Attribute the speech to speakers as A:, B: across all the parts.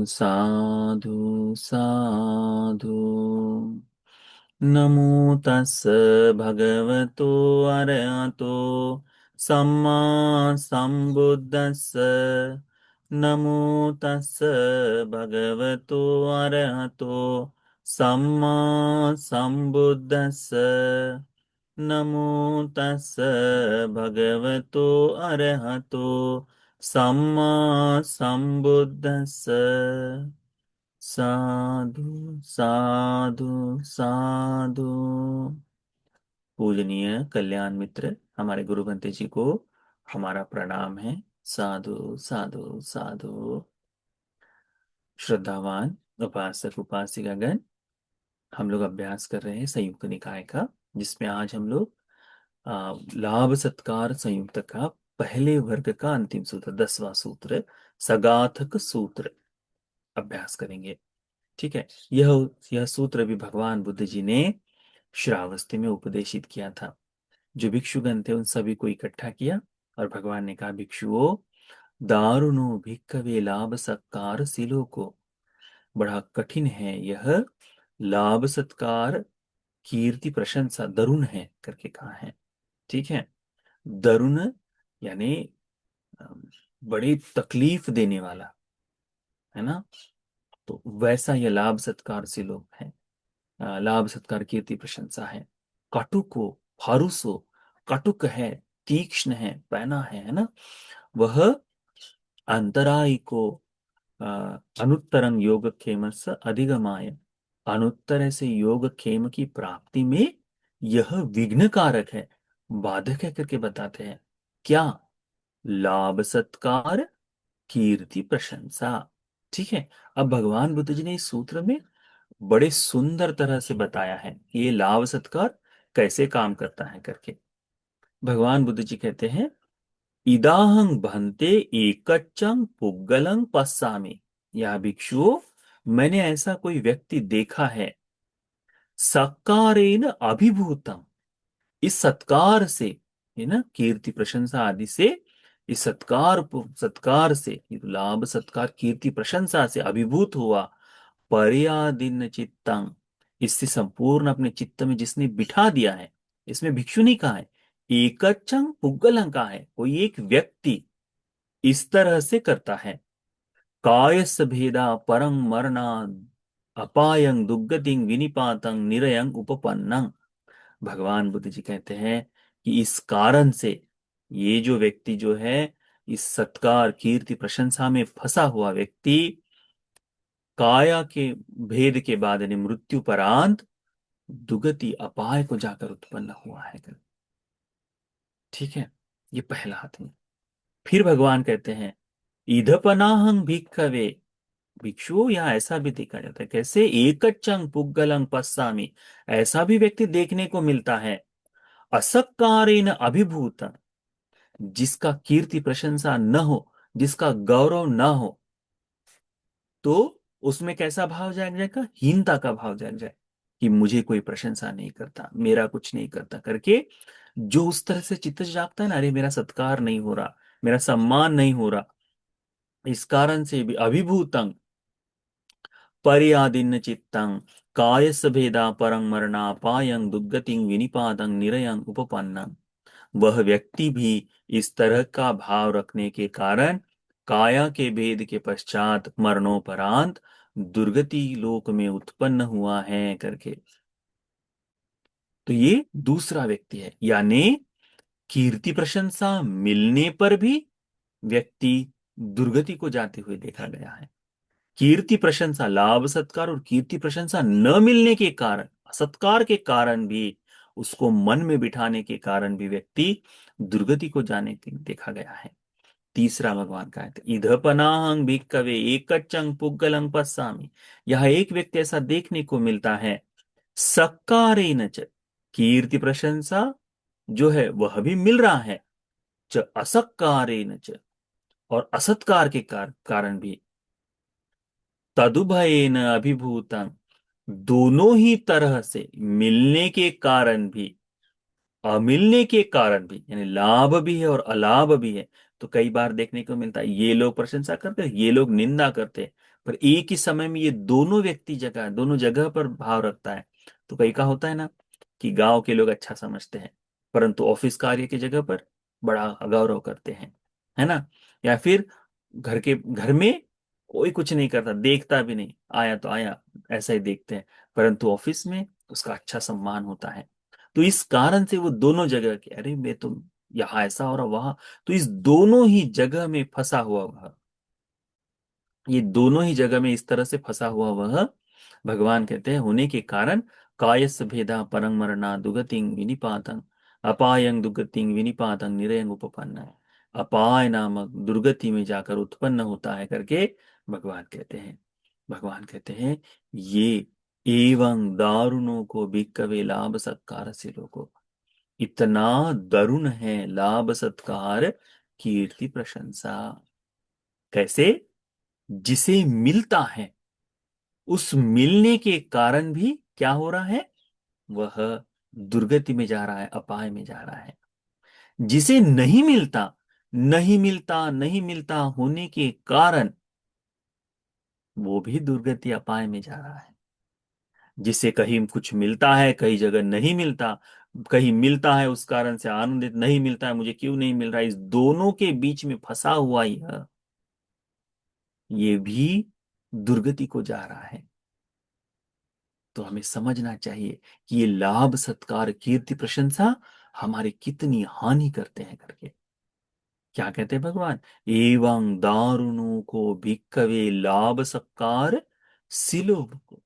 A: साधु साधु। नमो तस् भगवतो अरहतो सम्मा सम्बुद्धस्स। नमो तस् भगवतो अरहतो सम्मा सम्बुद्धस्स। नमो तस् भगवतो अरहतो सम्मा सम्बुद्धस्स। साधु साधु साधु। पूजनीय कल्याण मित्र हमारे गुरु बंते जी को हमारा प्रणाम है। साधु साधु साधु। श्रद्धावान उपासक उपासिकागण, हम लोग अभ्यास कर रहे हैं संयुक्त निकाय का, जिसमें आज हम लोग लाभ सत्कार संयुक्त का पहले वर्ग का अंतिम सूत्र 10वां सूत्र सगाथक सूत्र अभ्यास करेंगे। ठीक है। यह सूत्र भी भगवान बुद्ध जी ने श्रावस्ती में उपदेशित किया था। जो भिक्षुगण थे उन सभी को इकट्ठा किया और भगवान ने कहा, भिक्षुओं, दारुणो भिक्खवे लाभ सत्कार सिलो को। बड़ा कठिन है यह लाभ सत्कार कीर्ति प्रशंसा, दरुण है करके कहा है। ठीक है। दरुण यानी अम, बड़ी तकलीफ देने वाला, है ना। तो वैसा यह लाभ सत्कार से लोग है। लाभ सत्कार कीर्ति प्रशंसा है। कटुको फारुसो, कटुक है, तीक्ष्ण है, पैना है ना। वह अंतराय को अनुत्तरं योगक्षेमस्य अधिगमाय, अनुत्तर से योगक्षेम की प्राप्ति में यह विघ्न कारक है, बाधक है करके बताते हैं। क्या? लाभ सत्कार कीर्ति प्रशंसा। ठीक है। अब भगवान बुद्ध जी ने इस सूत्र में बड़े सुंदर तरह से बताया है कि ये लाभ सत्कार कैसे काम करता है करके। भगवान बुद्ध जी कहते हैं, इदाहं भंते एकच्चं पुग्गलं पश्यामि। या भिक्षुओं, मैंने ऐसा कोई व्यक्ति देखा है, सत्कारेण अभिभूतम, इस सत्कार से, है ना, कीर्ति प्रशंसा आदि से, इस सत्कार सत्कार से, ये तो लाभ सत्कार कीर्ति प्रशंसा से अभिभूत हुआ। पर्यादिन चित्तं, इससे संपूर्ण अपने चित्त में जिसने बिठा दिया है। इसमें भिक्षु नहीं कहा है, एकच्चं पुग्गलं कहा है, कोई एक व्यक्ति इस तरह से करता है। कायस भेदा परं मरणा अपायं दुर्गतिं विनिपातं निरयं उपपन्नं। भगवान बुद्ध जी कहते हैं कि इस कारण से ये जो व्यक्ति जो है, इस सत्कार कीर्ति प्रशंसा में फंसा हुआ व्यक्ति, काया के भेद के बाद यानी मृत्यु परांत दुगति अपाय को जाकर उत्पन्न हुआ है। ठीक है। ये पहला आदमी। फिर भगवान कहते हैं, इधपनाहं भिक्खवे, भिक्षु, यहाँ ऐसा भी देखा जाता है। कैसे? एकच्चं पुग्गलं पश्यामि, ऐसा भी व्यक्ति देखने को मिलता है, असत्कारेण अभिभूत, जिसका कीर्ति प्रशंसा न हो, जिसका गौरव न हो, तो उसमें कैसा भाव जाग जाएगा? हीनता का भाव जाग जाए कि मुझे कोई प्रशंसा नहीं करता, मेरा कुछ नहीं करता करके। जो उस तरह से चित्त जागता है ना, अरे मेरा सत्कार नहीं हो रहा, मेरा सम्मान नहीं हो रहा, इस कारण से भी अभिभूतं पर्यादिन्न चित्तं कायस भेदा परं मरणापायं दुर्गतिं विनिपातं निरयं उपपन्नं। वह व्यक्ति भी इस तरह का भाव रखने के कारण काया के भेद के पश्चात मरणोपरांत दुर्गति लोक में उत्पन्न हुआ है करके। तो ये दूसरा व्यक्ति है, यानी कीर्ति प्रशंसा मिलने पर भी व्यक्ति दुर्गति को जाते हुए देखा गया है। कीर्ति प्रशंसा, लाभ सत्कार और कीर्ति प्रशंसा न मिलने के कारण, सत्कार के कारण भी, उसको मन में बिठाने के कारण भी व्यक्ति दुर्गति को जाने देखा गया है। तीसरा भगवान का है, इधपनाहं भिक्खवे एकच्चं पुग्गलं पश्यामि। यह एक व्यक्ति ऐसा देखने को मिलता है, सत्कारेण च, कीर्ति प्रशंसा जो है वह भी मिल रहा है, च असत्कारेण च, और असत्कार के कारण भी, तदुभयेन अभिभूतं, दोनों ही तरह से, मिलने के कारण भी अमिलने के कारण भी, यानी लाभ भी है और अलाभ भी है, तो कई बार देखने को मिलता है ये लोग प्रशंसा करते हैं, ये लोग निंदा करते हैं, पर एक ही समय में ये दोनों जगह पर भाव रखता है। तो कई का होता है ना कि गांव के लोग अच्छा समझते हैं, परंतु ऑफिस कार्य की जगह पर बड़ा अगौरव करते हैं, है ना। या फिर घर में कोई कुछ नहीं करता, देखता भी नहीं, आया तो आया, ऐसा ही देखते हैं, परंतु ऑफिस में उसका अच्छा सम्मान होता है। तो इस कारण से वो दोनों जगह के, अरे मैं तो यहाँ ऐसा हो रहा वहां, तो इस दोनों ही जगह में फंसा हुआ वह, ये दोनों ही जगह में इस तरह से फंसा हुआ वह, भगवान कहते हैं होने के कारण, कायस भेदा परंग मरना दुगतिंग विनिपातं, अपायं दुगतिंग विनिपातं निरयंग उपपन्न है। अपाय नामक दुर्गति में जाकर उत्पन्न होता है करके भगवान कहते हैं ये एवं दारुणों को भिक्कवे लाभ सत्कार से लोगो, इतना दरुण है लाभ सत्कार कीर्ति प्रशंसा। कैसे? जिसे मिलता है उस मिलने के कारण भी क्या हो रहा है, वह दुर्गति में जा रहा है, अपाय में जा रहा है। जिसे नहीं मिलता होने के कारण वो भी दुर्गति अपाय में जा रहा है। जिसे कहीं कुछ मिलता है, कहीं जगह नहीं मिलता, कहीं मिलता है उस कारण से आनंदित, नहीं मिलता है मुझे क्यों नहीं मिल रहा है, इस दोनों के बीच में फंसा हुआ ये भी दुर्गति को जा रहा है। तो हमें समझना चाहिए कि ये लाभ सत्कार कीर्ति प्रशंसा हमारे कितनी हानि करते हैं करके। क्या कहते हैं भगवान, एवं दारुणों को भिक्खवे लाभ सत्कार सिलोभ को,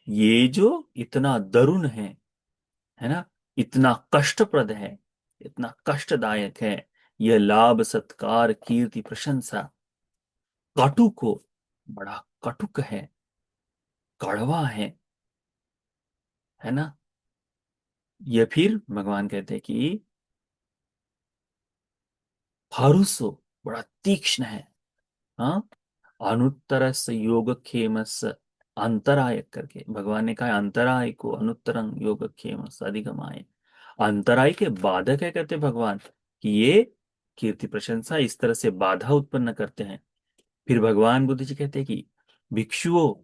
A: ये जो इतना दरुण है ना, इतना कष्टप्रद है, इतना कष्टदायक है, यह लाभ सत्कार कीर्ति प्रशंसा कटु को, बड़ा कटुक है, कड़वा है ना। यह फिर भगवान कहते हैं कि हरुसो, बड़ा तीक्ष्ण है। हाँ, अनुत्तरस योगक्षेमस अंतराय करके भगवान ने कहा, अंतराय को अनुत्तरंग योगक्षेमस अधिगमाय, अंतराय के बाधक है कहते भगवान, कि ये कीर्ति प्रशंसा इस तरह से बाधा उत्पन्न करते हैं। फिर भगवान बुद्ध जी कहते हैं कि भिक्षुओं,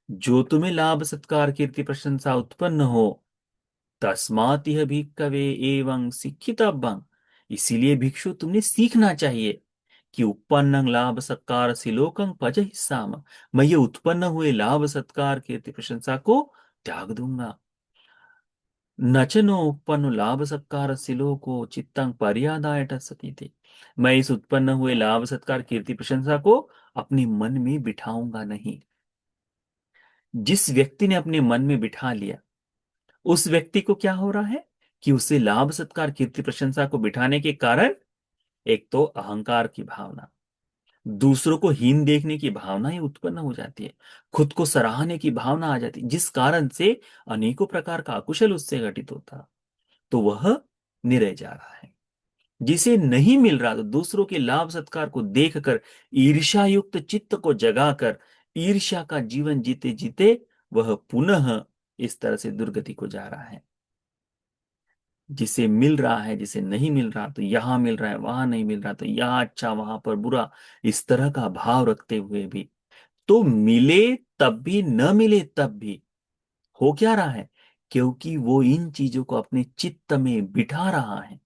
A: जो तुम्हें लाभ सत्कार कीर्ति प्रशंसा उत्पन्न हो, तस्मात् यह भिक्खवे एवं शिक्षितव्यं, इसीलिए भिक्षु तुमने सीखना चाहिए कि उत्पन्न लाभ सत्कार सिलोकं पज हिस्साम, मैं ये उत्पन्न हुए लाभ सत्कार कीर्ति प्रशंसा को त्याग दूंगा। नचनो उत्पन्न लाभ सत्कार सिलोको चित्तंग पर्यादाय सती थे, मैं इस उत्पन्न हुए लाभ सत्कार कीर्ति प्रशंसा को अपने मन में बिठाऊंगा नहीं। जिस व्यक्ति ने अपने मन में बिठा लिया, उस व्यक्ति को क्या हो रहा है कि उसे लाभ सत्कार कीर्ति प्रशंसा को बिठाने के कारण एक तो अहंकार की भावना, दूसरों को हीन देखने की भावना ही उत्पन्न हो जाती है, खुद को सराहने की भावना आ जाती है, जिस कारण से अनेकों प्रकार का अकुशल उससे घटित होता, तो वह निरह जा रहा है। जिसे नहीं मिल रहा तो दूसरों के लाभ सत्कार को देखकर ईर्ष्या युक्त चित्त को जगाकर ईर्ष्या का जीवन जीते जीते वह पुनः इस तरह से दुर्गति को जा रहा है। जिसे मिल रहा है, जिसे नहीं मिल रहा, तो यहां मिल रहा है वहां नहीं मिल रहा, तो यहां अच्छा वहां पर बुरा, इस तरह का भाव रखते हुए भी, तो मिले तब भी न मिले तब भी हो क्या रहा है, क्योंकि वो इन चीजों को अपने चित्त में बिठा रहा है।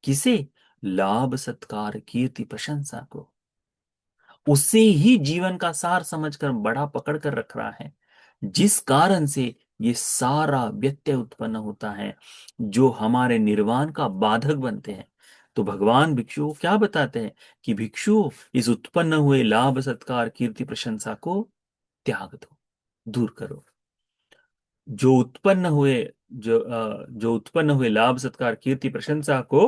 A: किसे? लाभ सत्कार कीर्ति प्रशंसा को, उसे ही जीवन का सार समझकर बड़ा पकड़ कर रख रहा है, जिस कारण से ये सारा व्यत्यय उत्पन्न होता है, जो हमारे निर्वाण का बाधक बनते हैं। तो भगवान भिक्षु को क्या बताते हैं कि भिक्षु, इस उत्पन्न हुए लाभ सत्कार कीर्ति प्रशंसा को त्याग दो, दूर करो। जो उत्पन्न हुए जो उत्पन्न हुए लाभ सत्कार कीर्ति प्रशंसा को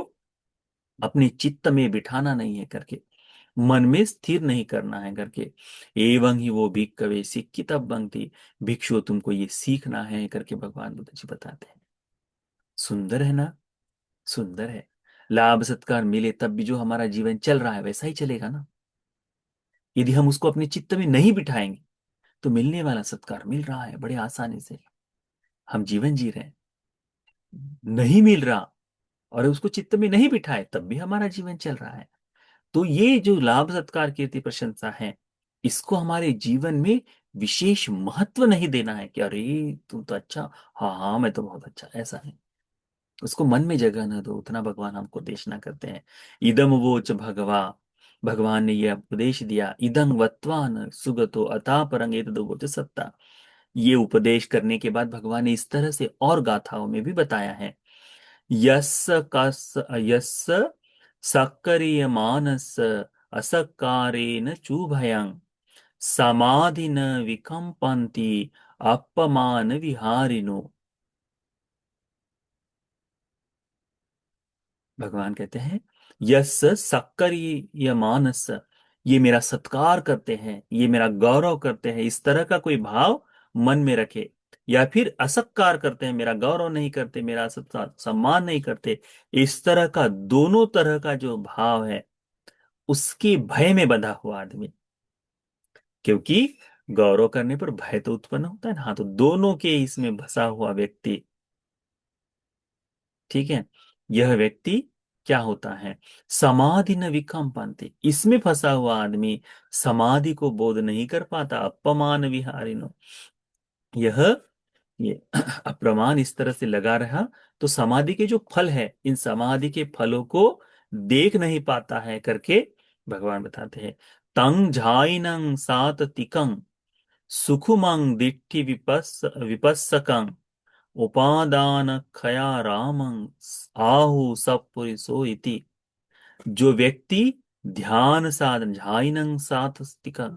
A: अपने चित्त में बिठाना नहीं है करके, मन में स्थिर नहीं करना है करके, एवं ही वो भिक्खवे सिक्खितव्यं थी, भिक्षु तुमको ये सीखना है करके भगवान बुद्ध जी बताते हैं। सुंदर है ना, सुंदर है। लाभ सत्कार मिले तब भी जो हमारा जीवन चल रहा है वैसा ही चलेगा ना। यदि हम उसको अपने चित्त में नहीं बिठाएंगे तो मिलने वाला सत्कार मिल रहा है बड़े आसानी से, हम जीवन जी रहे हैं, नहीं मिल रहा और उसको चित्त में नहीं बिठाए तब भी हमारा जीवन चल रहा है, तो ये जो लाभ सत्कार कीर्ति प्रशंसा है, इसको हमारे जीवन में विशेष महत्व नहीं देना है कि अरे तू तो अच्छा, हाँ हाँ मैं तो बहुत अच्छा, ऐसा है। उसको मन में जगह न दो, उतना भगवान हमको देशना करते हैं। इदम वोच भगवा, भगवान ने यह उपदेश दिया, इदं वत्वान सुगतो अता परंग एतद् वोच सत्ता। ये उपदेश करने के बाद भगवान ने इस तरह से और गाथाओं में भी बताया है। यस्य कस यस्य सक्रियमानस असकारेण चुभयं समाधि न विकम्पन्ति अपमान विहारिणो। भगवान कहते हैं, यस सक्रिय मानस, ये मेरा सत्कार करते हैं, ये मेरा गौरव करते हैं, इस तरह का कोई भाव मन में रखे, या फिर असत्कार करते हैं, मेरा गौरव नहीं करते, मेरा सम्मान नहीं करते, इस तरह का दोनों तरह का जो भाव है, उसके भय में बंधा हुआ आदमी। क्योंकि गौरव करने पर भय तो उत्पन्न होता है ना, हाँ, तो दोनों के इसमें फंसा हुआ व्यक्ति, ठीक है, यह व्यक्ति क्या होता है, समाधि न विकम पाते, इसमें फंसा हुआ आदमी समाधि को बोध नहीं कर पाता, अपमान विहारिनो। यह ये अप्रमाण इस तरह से लगा रहा, तो समाधि के जो फल है, इन समाधि के फलों को देख नहीं पाता है करके भगवान बताते हैं। तंग झाइनंग सात तिकंग सुखुमंग दिट्ठि विपस्सकं उपादान खया रामं आहु सपुरिसो इति। जो व्यक्ति ध्यान साधन झाइनंग साथ स्थिका,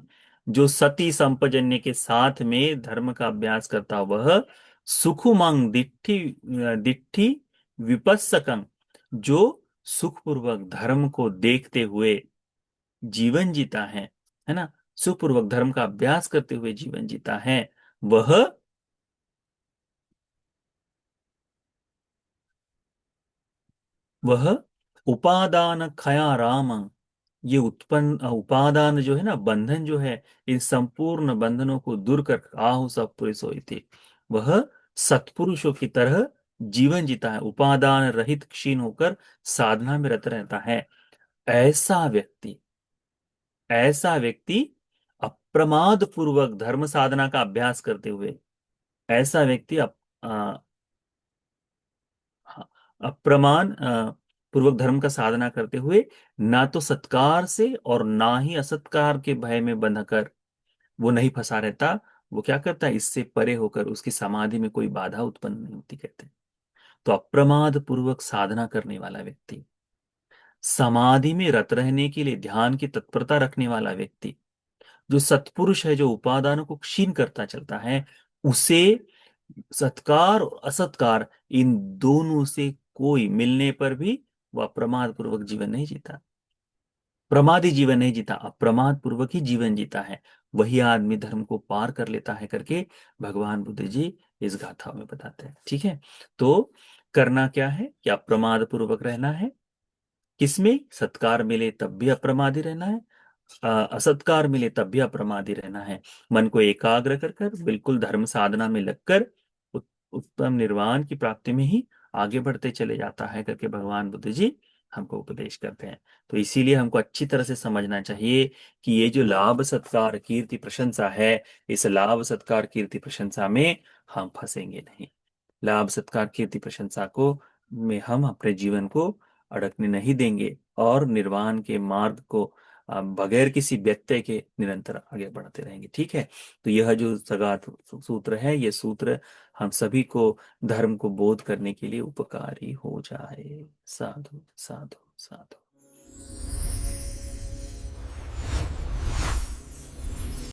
A: जो सती संपजन्य के साथ में धर्म का अभ्यास करता, वह सुखुमंग दिट्ठि दिट्ठि विपस्सकं, जो सुखपूर्वक धर्म को देखते हुए जीवन जीता है ना, सुखपूर्वक धर्म का अभ्यास करते हुए जीवन जीता है, वह वह उपादान खया राम, ये उत्पन्न उपादान जो है ना, बंधन जो है, इन संपूर्ण बंधनों को दूर कर आहु सब पुरुषो इति, वह सत्पुरुषों की तरह जीवन जीता है, उपादान रहित क्षीण होकर साधना में रत रहता है। ऐसा व्यक्ति, ऐसा व्यक्ति अप्रमाद पूर्वक धर्म साधना का अभ्यास करते हुए, ऐसा व्यक्ति हाँ, अप्रमाण पूर्वक धर्म का साधना करते हुए ना तो सत्कार से और ना ही असत्कार के भय में बंधकर वो नहीं फंसा रहता। वो क्या करता है, इससे परे होकर उसकी समाधि में कोई बाधा उत्पन्न नहीं होती, कहते हैं। तो अप्रमाद पूर्वक साधना करने वाला व्यक्ति, समाधि में रत रहने के लिए ध्यान की तत्परता रखने वाला व्यक्ति, जो सत्पुरुष है, जो उपादानों को क्षीण करता चलता है, उसे सत्कार और असत्कार, इन दोनों से कोई मिलने पर भी वह प्रमाद पूर्वक जीवन नहीं जीता, प्रमादी जीवन नहीं जीता, अप्रमाद पूर्वक ही जीवन जीता है, वही आदमी धर्म को पार कर लेता है करके भगवान बुद्ध जी इस गाथा में बताते हैं। ठीक है, तो करना क्या है कि अप्रमाद पूर्वक रहना है, किसमें सत्कार मिले तब भी अप्रमादी रहना है, असत्कार मिले तब भी अप्रमादी रहना है। मन को एकाग्र कर कर बिल्कुल धर्म साधना में लगकर उत्तम निर्वाण की प्राप्ति में ही आगे बढ़ते चले जाता है करके भगवान बुद्ध जी हमको उपदेश करते हैं। तो इसीलिए हमको अच्छी तरह से समझना चाहिए कि ये जो लाभ सत्कार कीर्ति प्रशंसा है, इस लाभ सत्कार कीर्ति प्रशंसा में हम फंसेंगे नहीं। लाभ सत्कार कीर्ति प्रशंसा को में हम अपने जीवन को अड़कने नहीं देंगे और निर्वाण के मार्ग को बगैर किसी व्यत्यय के निरंतर आगे बढ़ते रहेंगे। ठीक है, तो यह जो सगात सूत्र है, ये सूत्र हम सभी को धर्म को बोध करने के लिए उपकारी हो जाए। साधु साधु साधु।